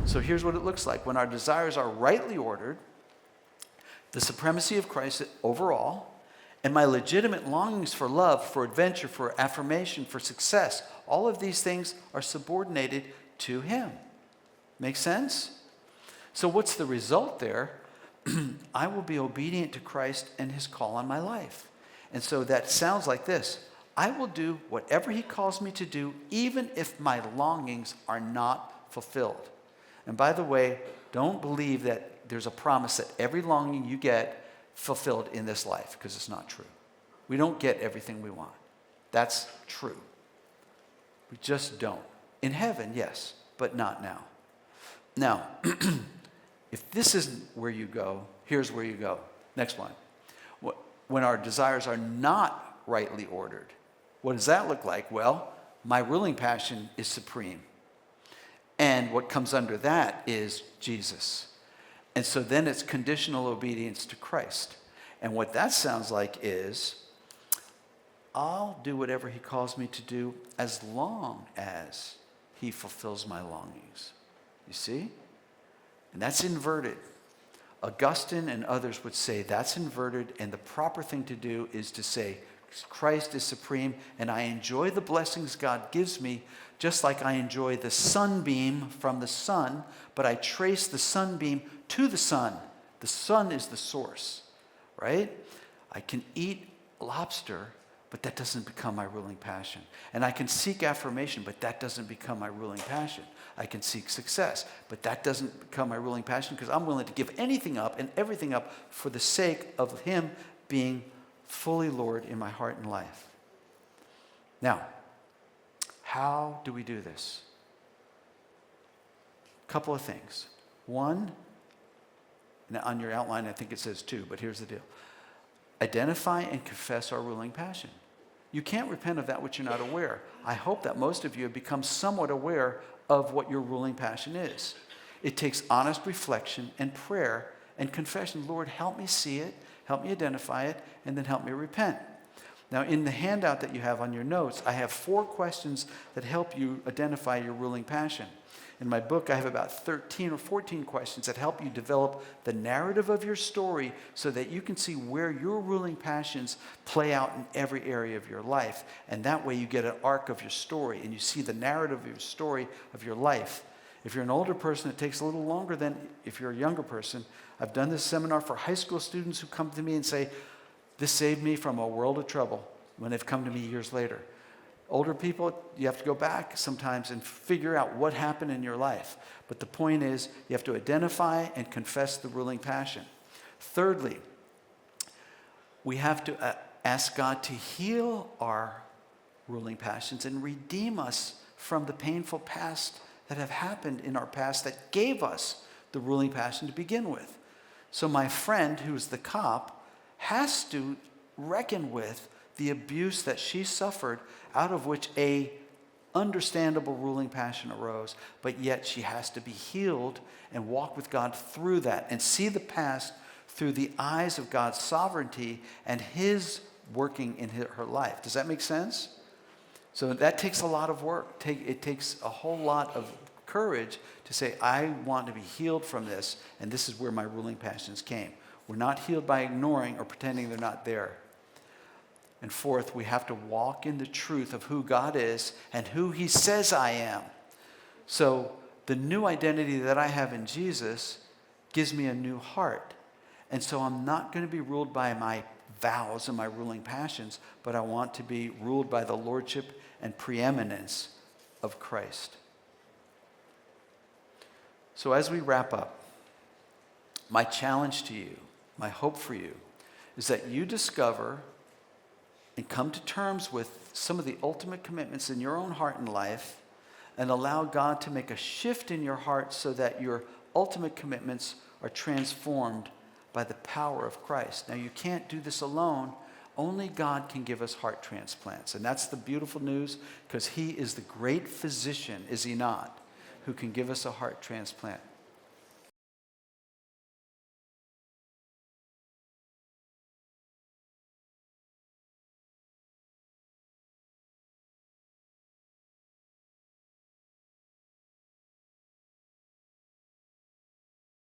So here's what it looks like. When our desires are rightly ordered, the supremacy of Christ overall, and my legitimate longings for love, for adventure, for affirmation, for success, all of these things are subordinated to him. Make sense? So what's the result there? I will be obedient to Christ and his call on my life. And so that sounds like this. I will do whatever he calls me to do, even if my longings are not fulfilled. And by the way, don't believe that there's a promise that every longing you get fulfilled in this life, because it's not true. We don't get everything we want. That's true. We just don't. In heaven, yes, but not now. Now, if this isn't where you go, here's where you go. Next one. When our desires are not rightly ordered, what does that look like? Well, my ruling passion is supreme. And what comes under that is Jesus. And so then it's conditional obedience to Christ. And what that sounds like is, I'll do whatever he calls me to do as long as he fulfills my longings. You see? And that's inverted. Augustine and others would say that's inverted, and the proper thing to do is to say, Christ is supreme, and I enjoy the blessings God gives me, just like I enjoy the sunbeam from the sun, but I trace the sunbeam to the sun. The sun is the source, right? I can eat lobster, but that doesn't become my ruling passion. And I can seek affirmation, but that doesn't become my ruling passion. I can seek success, but that doesn't become my ruling passion because I'm willing to give anything up and everything up for the sake of him being fully Lord in my heart and life. Now, how do we do this? A couple of things. One, now on your outline I think it says two, but here's the deal. Identify and confess our ruling passion. You can't repent of that which you're not aware. I hope that most of you have become somewhat aware of what your ruling passion is. It takes honest reflection and prayer and confession. Lord, help me see it, help me identify it, and then help me repent. Now, in the handout that you have on your notes, I have 4 questions that help you identify your ruling passion. In my book, I have about 13 or 14 questions that help you develop the narrative of your story so that you can see where your ruling passions play out in every area of your life. And that way you get an arc of your story and you see the narrative of your story of your life. If you're an older person, it takes a little longer than if you're a younger person. I've done this seminar for high school students who come to me and say, this saved me from a world of trouble when they've come to me years later. Older people, you have to go back sometimes and figure out what happened in your life. But the point is, you have to identify and confess the ruling passion. Thirdly, we have to ask God to heal our ruling passions and redeem us from the painful past that have happened in our past that gave us the ruling passion to begin with. So my friend, who's the cop, has to reckon with the abuse that she suffered, out of which a understandable ruling passion arose, but yet she has to be healed and walk with God through that and see the past through the eyes of God's sovereignty and his working in her life. Does that make sense? So that takes a lot of work. It takes a whole lot of courage to say, I want to be healed from this, and this is where my ruling passions came. We're not healed by ignoring or pretending they're not there. And fourth, we have to walk in the truth of who God is and who he says I am. So the new identity that I have in Jesus gives me a new heart. And so I'm not going to be ruled by my vows and my ruling passions, but I want to be ruled by the lordship and preeminence of Christ. So as we wrap up, my challenge to you, my hope for you, is that you discover and come to terms with some of the ultimate commitments in your own heart and life, and allow God to make a shift in your heart so that your ultimate commitments are transformed by the power of Christ. Now, you can't do this alone. Only God can give us heart transplants. And that's the beautiful news, because he is the great physician, is he not, who can give us a heart transplant.